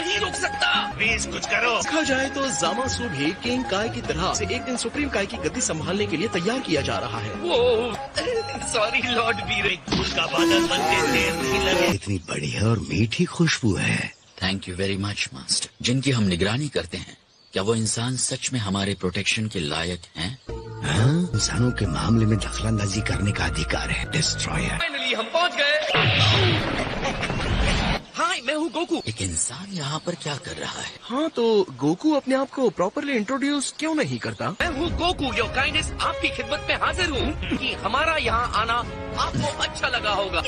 नहीं रोक सकता। प्लीज कुछ करो। देखा जाए तो ज़ामासु भी किंग काय की तरह से एक दिन सुप्रीम काय की गद्दी संभालने के लिए तैयार किया जा रहा है। वो सॉरी लॉर्ड वीर, फूल का बादल बनते देर नहीं लगे। इतनी बढ़िया और मीठी खुशबू है। Thank you very much master. जिनकी हम निगरानी करते हैं, क्या वो इंसान सच में हमारे प्रोटेक्शन के लायक हैं? हाँ, इंसानों के मामले में दखलंदाजी करने का अधिकार है डिस्ट्रॉयर। फाइनली हम पहुंच गए। हाय, मैं हूँ गोकू। एक इंसान यहाँ पर क्या कर रहा है? हाँ, तो गोकू अपने आप को प्रॉपरली इंट्रोड्यूस क्यों नहीं करता? मैं हूँ गोकू, योर काइंडनेस आपकी खिदमत में हाजिर हूँ कि हमारा यहाँ आना आपको अच्छा लगा होगा।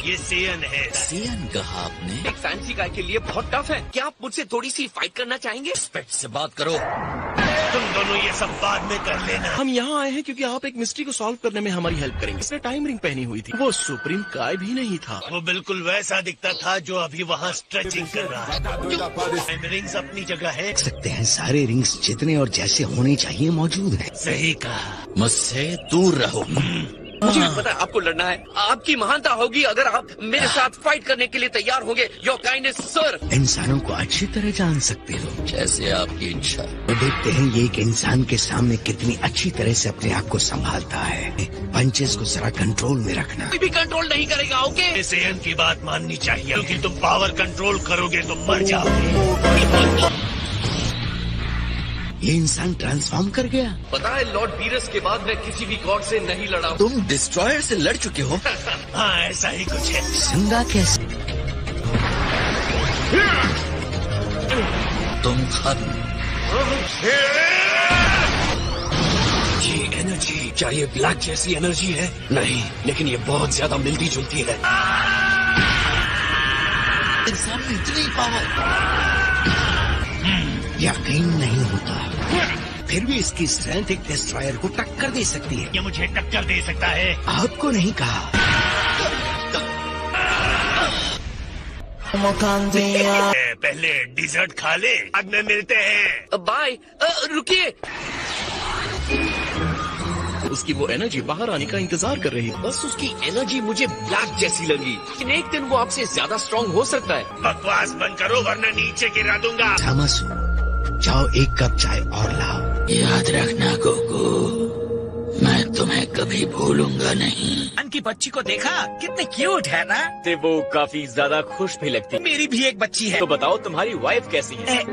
ये सेयन है। सियन कहा आपने? एक फैंसी गाय के लिए बहुत टफ है। क्या आप मुझसे थोड़ी सी फाइट करना चाहेंगे? रिस्पेक्ट से बात करो। तुम दोनों ये सब बाद में कर लेना। हम यहाँ आए हैं क्योंकि आप एक मिस्ट्री को सॉल्व करने में हमारी हेल्प करेंगे। इसने टाइम रिंग पहनी हुई थी। वो सुप्रीम काय भी नहीं था। वो बिल्कुल वैसा दिखता था जो अभी वहाँ स्ट्रेचिंग कर रहा है। रिंग्स अपनी जगह है। देख सकते हैं सारे रिंग्स जितने और जैसे होने चाहिए मौजूद हैं। सही कहा। मुझसे दूर रहो। मुझे पता है आपको लड़ना है। आपकी महानता होगी अगर आप मेरे साथ फाइट करने के लिए तैयार होंगे। Your kindness sir. इंसानों को अच्छी तरह जान सकते हो। जैसे आपकी इच्छा। तो देखते हैं ये एक इंसान के सामने कितनी अच्छी तरह से अपने आप को संभालता है। पंचेस को जरा कंट्रोल में रखना। कोई भी कंट्रोल नहीं करेगा, ओके? सेयन की बात माननी चाहिए, क्योंकि तुम पावर कंट्रोल करोगे तो मर जाओगे। ये इंसान ट्रांसफॉर्म कर गया। पता है लॉर्ड वीरस के बाद मैं किसी भी गॉड से नहीं लड़ा। तुम डिस्ट्रॉयर से लड़ चुके हो? हाँ, ऐसा ही कुछ है। जिंदा कैसे? तुम खत्म। ये एनर्जी, क्या ये ब्लैक जैसी एनर्जी है? नहीं, लेकिन ये बहुत ज्यादा मिलती जुलती है। इंसान में इतनी पावर। यकीन नहीं होता, फिर भी इसकी स्ट्रेंथ एक डिस्ट्रॉयर को टक्कर दे सकती है। ये मुझे टक्कर दे सकता है। आपको नहीं कहा। पहले डिजर्ट खा ले, बाद में मिलते हैं। बाय। रुकिए। उसकी वो एनर्जी बाहर आने का इंतजार कर रही है। बस उसकी एनर्जी मुझे ब्लैक जैसी लगी। लेकिन एक दिन वो आपसे ज्यादा स्ट्रांग हो सकता है। बकवास बंद करो वरना नीचे गिरा दूंगा। ज़ामासु, जाओ एक कप चाय और लाओ। याद रखना गोकू, मैं तुम्हें कभी भूलूंगा नहीं। उनकी बच्ची को देखा, कितनी क्यूट है ना? ते वो काफी ज्यादा खुश भी लगती। मेरी भी एक बच्ची है। तो बताओ तुम्हारी वाइफ कैसी है?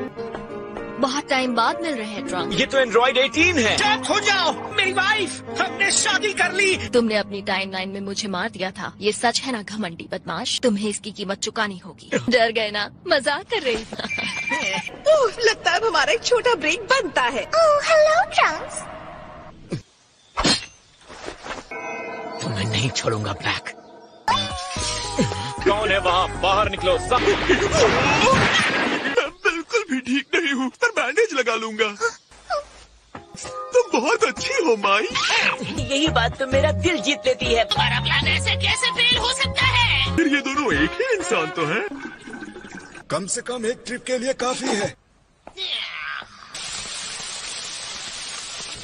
बहुत टाइम बाद मिल रहे हैं ट्रंक। ये तो एंड्रॉइड 18 है। चुप हो जाओ, मेरी वाइफ, हमने शादी कर ली। तुमने अपनी टाइमलाइन में मुझे मार दिया था। ये सच है ना घमंडी बदमाश? तुम्हें इसकी कीमत चुकानी होगी। डर गए ना? मजाक कर रही थी। लगता है हमारा एक छोटा ब्रेक बनता है। Hello Trunks. तुम्हें नहीं छोड़ूंगा ब्लैक। कौन है वहाँ? बाहर निकलो सब। बिल्कुल भी ठीक नहीं हूँ, पर बैंडेज लगा लूंगा। तुम बहुत अच्छी हो माई। यही बात तो मेरा दिल जीत लेती है। तुम्हारा प्लान ऐसे कैसे फेल हो सकता है? फिर ये दोनों एक ही इंसान तो हैं। कम से कम एक ट्रिप के लिए काफी है।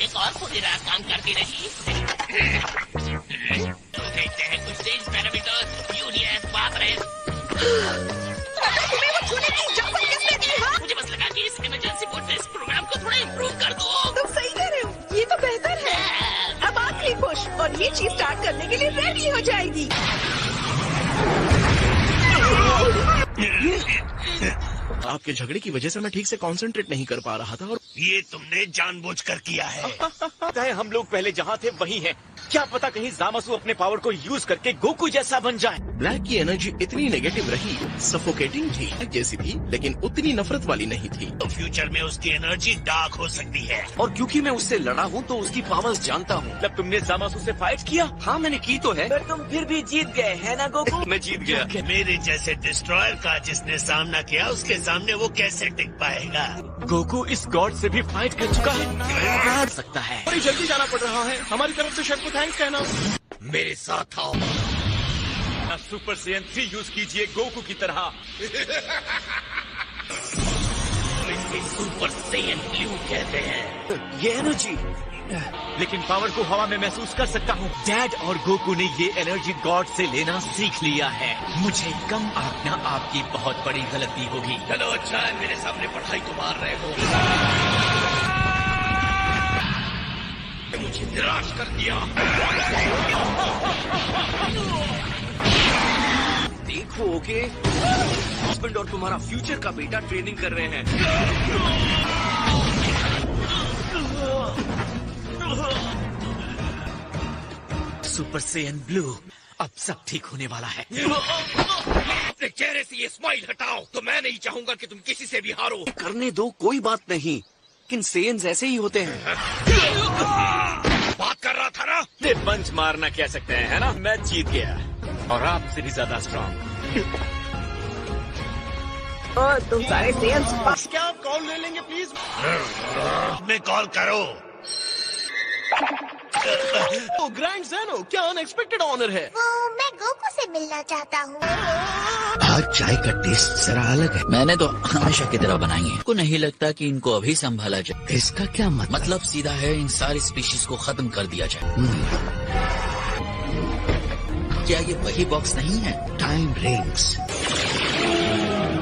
एक और पूरी रात काम करती रही। तो देखते हैं कुछ तेज पैरामीटर यूनियस बात रहे। मुझे बस लगा कि इस इमरजेंसी मोड में इस प्रोग्राम को थोड़ा इम्प्रूव कर दो। तुम सही कह रहे हो, ये तो बेहतर है। अब आखिरी पुश और ये चीज स्टार्ट करने के लिए रेडी हो जाएगी। आपके झगड़े की वजह से मैं ठीक से कंसंट्रेट नहीं कर पा रहा था। और ये तुमने जानबूझकर किया है। पता है हम लोग पहले जहाँ थे वही हैं। क्या पता कहीं ज़ामासु अपने पावर को यूज करके गोकू जैसा बन जाए। ब्लैक की एनर्जी इतनी नेगेटिव रही, सफोकेटिंग थी, जैसी थी, लेकिन उतनी नफरत वाली नहीं थी। तो फ्यूचर में उसकी एनर्जी डार्क हो सकती है। और क्योंकि मैं उससे लड़ा हूँ तो उसकी पावर्स जानता हूँ। मतलब तुमने ज़ामासु से फाइट किया? हाँ मैंने की तो है। पर तुम फिर भी जीत गए है ना गोकू? मैं जीत गया। मेरे जैसे डिस्ट्रॉयर का जिसने सामना किया उसके सामने वो कैसे टिक पाएगा? गोकू इस गॉड से भी फाइट कर चुका है। सकता है। बड़ी जल्दी जाना पड़ रहा है। हमारी तरफ से शेफ को थैंक्स कहना। मेरे साथ आओ। सुपर सेयन 3 यूज कीजिए गोकू की तरह। इसके सुपर सेयन ब्लू कहते हैं। ये एनर्जी लेकिन पावर को हवा में महसूस कर सकता हूँ। डैड और गोकू ने ये एनर्जी गॉड से लेना सीख लिया है। मुझे कम आंकना आपकी बहुत बड़ी गलती होगी। चलो अच्छा है, मेरे सामने पढ़ाई तो मार रहे हो। मुझे निराश कर दिया। देखो ओके, हस्बैंड और तुम्हारा फ्यूचर का बेटा ट्रेनिंग कर रहे हैं। सुपर सैयन ब्लू, अब सब ठीक होने वाला है। अपने चेहरे से ये स्माइल हटाओ। तो मैं नहीं चाहूंगा कि तुम किसी से भी हारो। करने दो, कोई बात नहीं, लेकिन सेयन्स ऐसे ही होते हैं। बात कर रहा था ना। ये पंच मारना कह सकते हैं, है ना? मैं जीत गया और आपसे भी ज्यादा स्ट्रांग। तुम सारे सेयन्स। क्या आप कॉल ले लेंगे प्लीज? मैं कॉल करो। ओ ग्रैंड ज़ेनो, क्या अनएक्सपेक्टेड ऑनर है। वो मैं गोकू से मिलना चाहता हूँ। आज चाय का टेस्ट जरा अलग है। मैंने तो हमेशा की तरह बनाई है। को नहीं लगता कि इनको अभी संभाला जाए। इसका क्या मतलब सीधा है, इन सारी स्पीशीज को खत्म कर दिया जाए। क्या ये वही बॉक्स नहीं है? Time rings.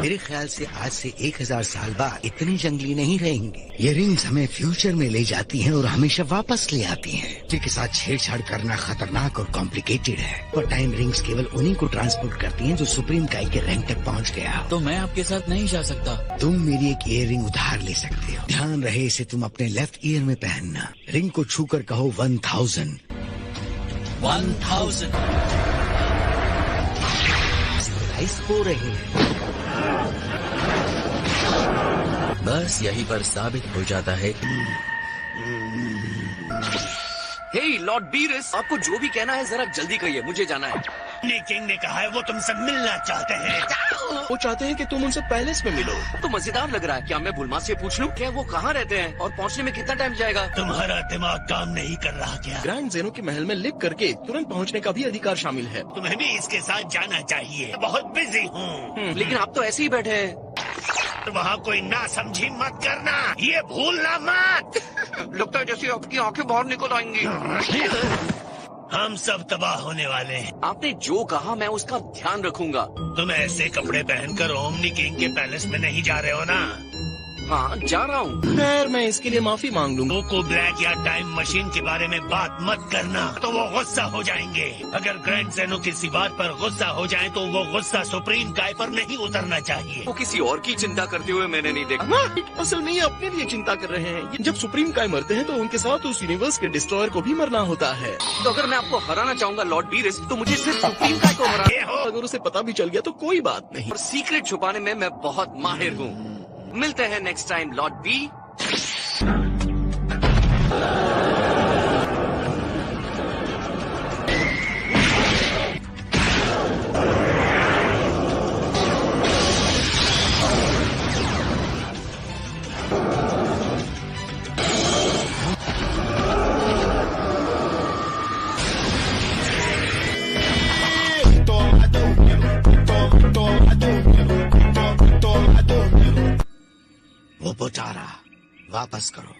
मेरे ख्याल से आज से 1000 साल बाद इतने जंगली नहीं रहेंगे। ये रिंग्स हमें फ्यूचर में ले जाती हैं और हमेशा वापस ले आती हैं। जिनके साथ छेड़छाड़ करना खतरनाक और कॉम्प्लिकेटेड है। और टाइम रिंग्स केवल उन्हीं को ट्रांसपोर्ट करती हैं जो सुप्रीम काई के रैंक तक पहुंच गया। तो मैं आपके साथ नहीं जा सकता। तुम मेरी एक ईयर रिंग उधार ले सकते हो। ध्यान रहे इसे तुम अपने लेफ्ट ईयर में पहनना। रिंग को छूकर कहो 1000। 1000 हो रहे हैं। बस यहीं पर साबित हो जाता है। हे लॉर्ड बीरस, आपको जो भी कहना है जरा जल्दी कहिए, मुझे जाना है। किंग ने कहा है वो तुमसे मिलना चाहते हैं। वो चाहते हैं कि तुम उनसे पैलेस में मिलो। तो मजेदार लग रहा है। क्या मैं बुलमा से पूछ लूं? क्या वो कहाँ रहते हैं और पहुँचने में कितना टाइम जाएगा? तुम्हारा दिमाग काम नहीं कर रहा क्या? ग्रैंड ज़ेनो के महल में लिख करके तुरंत पहुंचने का भी अधिकार शामिल है। तुम्हें भी इसके साथ जाना चाहिए। बहुत बिजी हूँ। लेकिन आप तो ऐसे ही बैठे हैं। तो वहाँ कोई ना समझी मत करना, ये भूलना मत। लगता है जैसे आपकी आंखें बाहर निकल आएंगी। हम सब तबाह होने वाले हैं। आपने जो कहा मैं उसका ध्यान रखूंगा। तुम ऐसे कपड़े पहनकर ओमनी किंग के पैलेस में नहीं जा रहे हो ना? हाँ जा रहा हूँ। खैर मैं इसके लिए माफी मांग लूंगा। गोकू ब्लैक या टाइम मशीन के बारे में बात मत करना, तो वो गुस्सा हो जाएंगे। अगर ग्रैंड ज़ेनो किसी बात पर गुस्सा हो जाए तो वो गुस्सा सुप्रीम काय पर नहीं उतरना चाहिए। वो किसी और की चिंता करते हुए मैंने नहीं देखा। असल में ये अपने लिए चिंता कर रहे हैं। जब सुप्रीम काय मरते हैं तो उनके साथ उस यूनिवर्स के डिस्ट्रॉयर को भी मरना होता है। तो अगर मैं आपको हराना चाहूंगा लॉर्ड बीरस, तो मुझे सिर्फ सुप्रीम काय को हराना हो। अगर उसे पता भी चल गया तो कोई बात नहीं। और सीक्रेट छुपाने में मैं बहुत माहिर हूँ। मिलते हैं नेक्स्ट टाइम लॉर्ड बी। वो पोटारा वापस करो।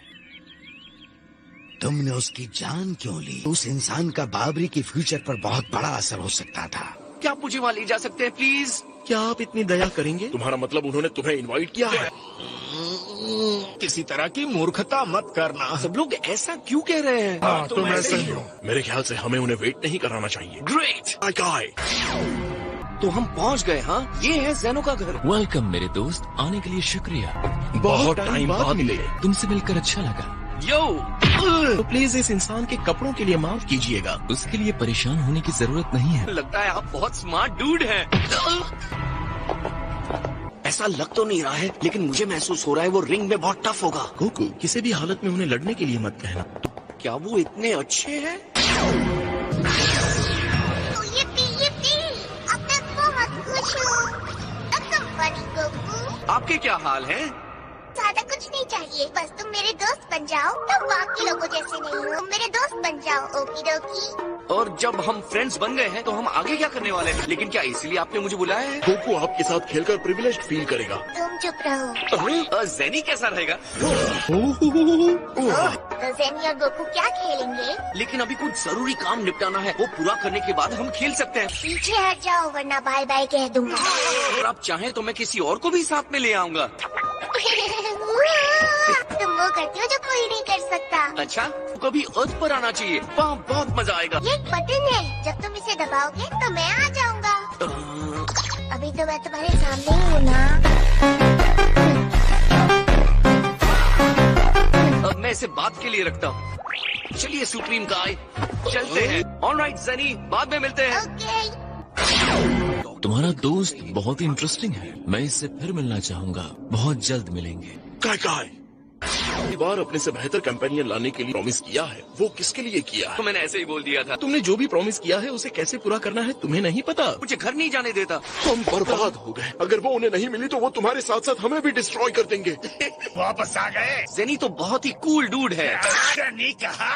तुमने उसकी जान क्यों ली? उस इंसान का बाबरी के फ्यूचर पर बहुत बड़ा असर हो सकता था। क्या आप मुझे वहाँ ले जा सकते हैं प्लीज? क्या आप इतनी दया करेंगे? तुम्हारा मतलब उन्होंने तुम्हें इनवाइट किया है? किसी तरह की मूर्खता मत करना। सब लोग ऐसा क्यों कह रहे हैं? हाँ, तुम ऐसे ही हो। मेरे ख्याल से हमें उन्हें वेट नहीं कराना चाहिए। ग्रेट। आय तो हम पहुंच गए। हाँ, ये है ज़ेनो का घर। वेलकम मेरे दोस्त, आने के लिए शुक्रिया। बहुत टाइम बाद मिले। तुमसे मिलकर अच्छा लगा। यो तो प्लीज इस इंसान के कपड़ों के लिए माफ कीजिएगा। उसके लिए परेशान होने की जरूरत नहीं है। लगता है आप बहुत स्मार्ट डूड हैं। ऐसा लग तो नहीं रहा है, लेकिन मुझे महसूस हो रहा है वो रिंग में बहुत टफ होगा। गोकू, किसी भी हालत में उन्हें लड़ने के लिए मत कहना। क्या वो इतने अच्छे हैं? आपके क्या हाल है? ज्यादा कुछ नहीं चाहिए, बस तुम मेरे दोस्त बन जाओ। तुम बाकी लोगों जैसे नहीं हो, मेरे दोस्त बन जाओ। ओकी डोकी। और जब हम फ्रेंड्स बन गए हैं तो हम आगे क्या करने वाले हैं? लेकिन क्या इसीलिए आपने मुझे बुलाया है? गोकू आपके साथ खेलकर प्रिविलेज्ड फील करेगा। तुम चुप रहो। जेनी कैसा रहेगा? तो जेनी और गोकू क्या खेलेंगे? लेकिन अभी कुछ जरूरी काम निपटाना है, वो पूरा करने के बाद हम खेल सकते हैं। पीछे हट जाओ वरना बाय बाय कह दूंगा। अगर आप चाहें तो मैं किसी और को भी साथ में ले आऊंगा। तुम वो करते हो जो कोई नहीं कर सकता। अच्छा, कभी अर्थ पर आना चाहिए, वहाँ बहुत मजा आएगा। ये एक बटन है, जब तुम इसे दबाओगे तो मैं आ जाऊंगा। अभी तो मैं तुम्हारे सामने ही हूँ ना। अब मैं इसे बात के लिए रखता हूँ। चलिए सुप्रीम काय, चलते हैं। ऑलराइट जेनी, बाद में मिलते हैं। ओके। तुम्हारा दोस्त बहुत ही इंटरेस्टिंग है। मैं इससे फिर मिलना चाहूंगा। बहुत जल्द मिलेंगे। काय इस बार अपने से बेहतर कंपेनियन लाने के लिए प्रॉमिस किया है। वो किसके लिए किया है? तो मैंने ऐसे ही बोल दिया था। तुमने जो भी प्रॉमिस किया है उसे कैसे पूरा करना है तुम्हें नहीं पता। मुझे घर नहीं जाने देता। हम बर्बाद हो गए। अगर वो उन्हें नहीं मिली तो वो तुम्हारे साथ साथ हमें भी डिस्ट्रॉय कर देंगे। वापस आ गए। जेनी तो बहुत ही कूल डूड है। नहीं कहा।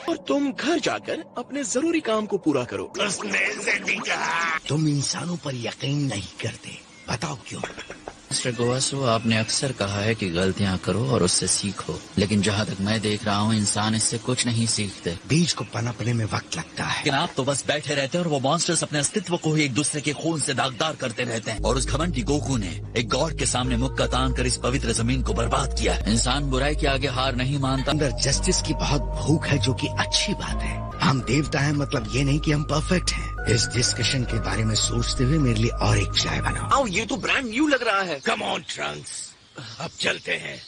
और तुम घर जाकर अपने जरूरी काम को पूरा करो। उसने जेनी कहा। तुम इंसानों पर यकीन नहीं करते, बताओ क्यों? मिस्टर गोवासो, आपने अक्सर कहा है कि गलतियां करो और उससे सीखो, लेकिन जहाँ तक मैं देख रहा हूँ इंसान इससे कुछ नहीं सीखते। बीज को पनपने में वक्त लगता है। लेकिन आप तो बस बैठे रहते हैं और वो मॉन्स्टर्स अपने अस्तित्व को ही एक दूसरे के खून से दागदार करते रहते हैं। और उस घमंडी गोकू ने एक गॉड के सामने मुक्का तान कर इस पवित्र जमीन को बर्बाद किया। इंसान बुराई के आगे हार नहीं मानता। अंदर जस्टिस की बहुत भूख है, जो कि अच्छी बात है। हम देवता हैं मतलब ये नहीं कि हम परफेक्ट हैं। इस डिस्कशन के बारे में सोचते हुए मेरे लिए और एक चाय बनाओ। आओ, ये तो ब्रांड न्यू लग रहा है। कम ऑन ट्रंक्स, अब चलते हैं।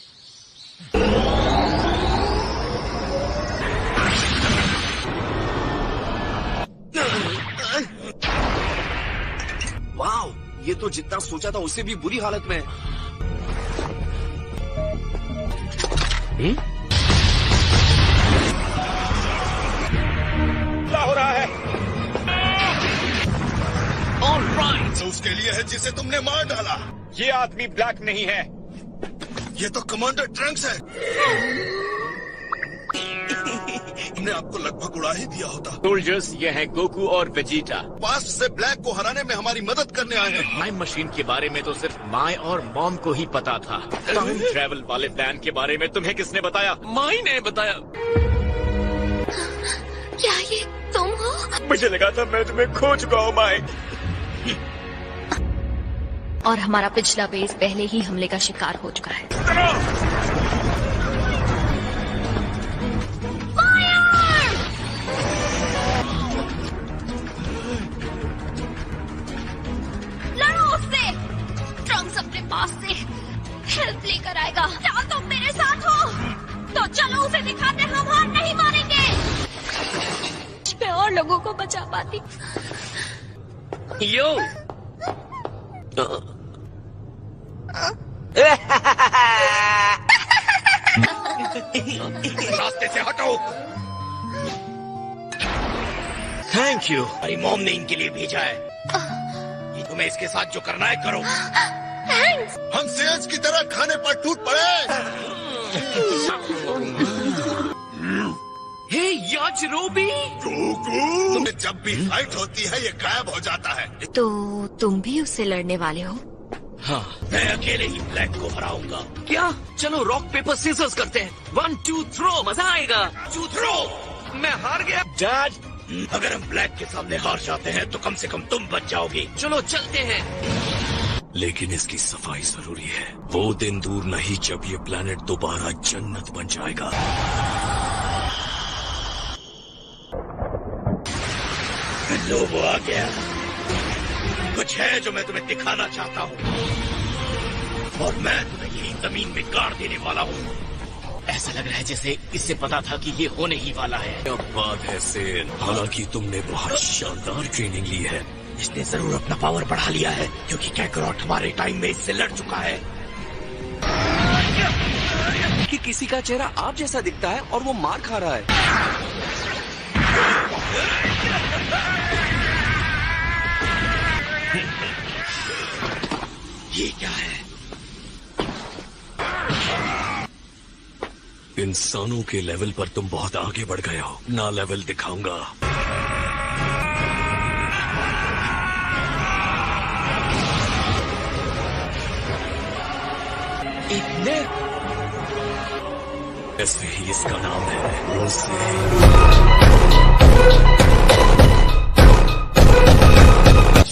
वाओ, ये तो जितना सोचा था उससे भी बुरी हालत में है। क्या हो रहा है? ऑलराइट, उसके लिए है जिसे तुमने मार डाला। ये आदमी ब्लैक नहीं है। ये तो कमांडर ट्रंक्स है। हमने आपको लगभग उड़ा ही दिया होता। सोल्जर्स, ये हैं गोकू और वेजिटा। पास्ट से ब्लैक को हराने में हमारी मदद करने आए हैं। टाइम मशीन के बारे में तो सिर्फ माई और मॉम को ही पता था। टाइम ट्रेवल वाले प्लान के बारे में तुम्हें किसने बताया? माई ने बताया। क्या ये तुम हो? मुझे लगा था मैं तुम्हें खो चुका हूँ माई। और हमारा पिछला बेस पहले ही हमले का शिकार हो चुका है। लड़ो उससे। ट्रंक्स अपने पास से हेल्प लेकर आएगा। क्या तुम मेरे साथ हो? तो चलो उसे दिखाते हम हार नहीं मानेंगे। मैं और लोगों को बचा पाती। यो रास्ते से हटो। Thank you. हमारी मॉम ने इनके लिए भेजा है। ये तुम्हें इसके साथ जो करना है करो। हम सेज की तरह खाने पर टूट पड़े। हे याजरोबी, तुम्हें जब भी फाइट होती है ये गायब हो जाता है। तो तुम भी उससे लड़ने वाले हो? हाँ, मैं अकेले ही ब्लैक को हराऊंगा। क्या? चलो रॉक पेपर सीजर्स करते हैं। 1 2 थ्रो, मजा आएगा। Two throw. मैं हार गया। डैड, अगर हम ब्लैक के सामने हार जाते हैं तो कम से कम तुम बच जाओगे। चलो चलते हैं। लेकिन इसकी सफाई जरूरी है। वो दिन दूर नहीं जब ये प्लेनेट दोबारा जन्नत बन जाएगा। लो, वो आ गया। कुछ है जो मैं तुम्हें दिखाना चाहता हूँ और मैं तुम्हें यही जमीन में गाड़ देने वाला हूँ। ऐसा लग रहा है जैसे इससे पता था कि ये होने ही वाला है। क्या बात है सेन, हालांकि तुमने बहुत शानदार ट्रेनिंग ली है। इसने जरूर अपना पावर बढ़ा लिया है क्योंकि कैकरॉट हमारे टाइम में इससे लड़ चुका है। कि किसी का चेहरा आप जैसा दिखता है और वो मार खा रहा है। ये क्या है? इंसानों के लेवल पर तुम बहुत आगे बढ़ गए हो। ना लेवल दिखाऊंगा। ऐसे ही इसका नाम है रोसे।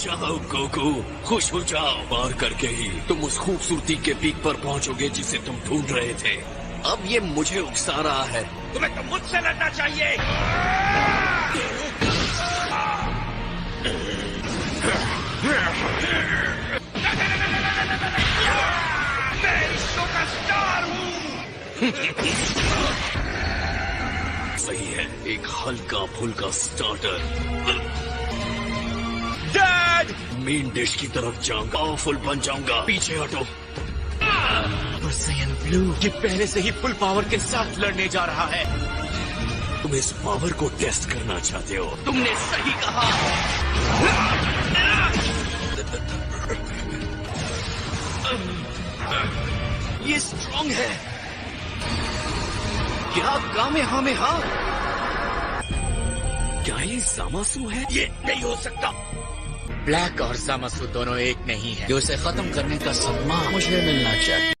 जाओ गोकू, खुश हो जाओ। पार करके ही तुम उस खूबसूरती के पीक पर पहुंचोगे जिसे तुम ढूंढ रहे थे। अब ये मुझे उकसा रहा है। तुम्हें तो मुझसे लड़ना चाहिए। मैं सुपरस्टार हूँ। सही है, एक हल्का फुल्का स्टार्टर। डैड! मेन डिश की तरफ जाऊंगा, पावरफुल बन जाऊंगा। पीछे हटो। सैयन ब्लू ये पहले से ही फुल पावर के साथ लड़ने जा रहा है। तुम इस पावर को टेस्ट करना चाहते हो। तुमने सही कहा। ये स्ट्रॉन्ग है। क्या कामेहामेहा? क्या ये जामासु है? ये नहीं हो सकता। ब्लैक और जामासु दोनों एक नहीं है। जो उसे खत्म करने का सम्मान मुझे मिलना चाहिए।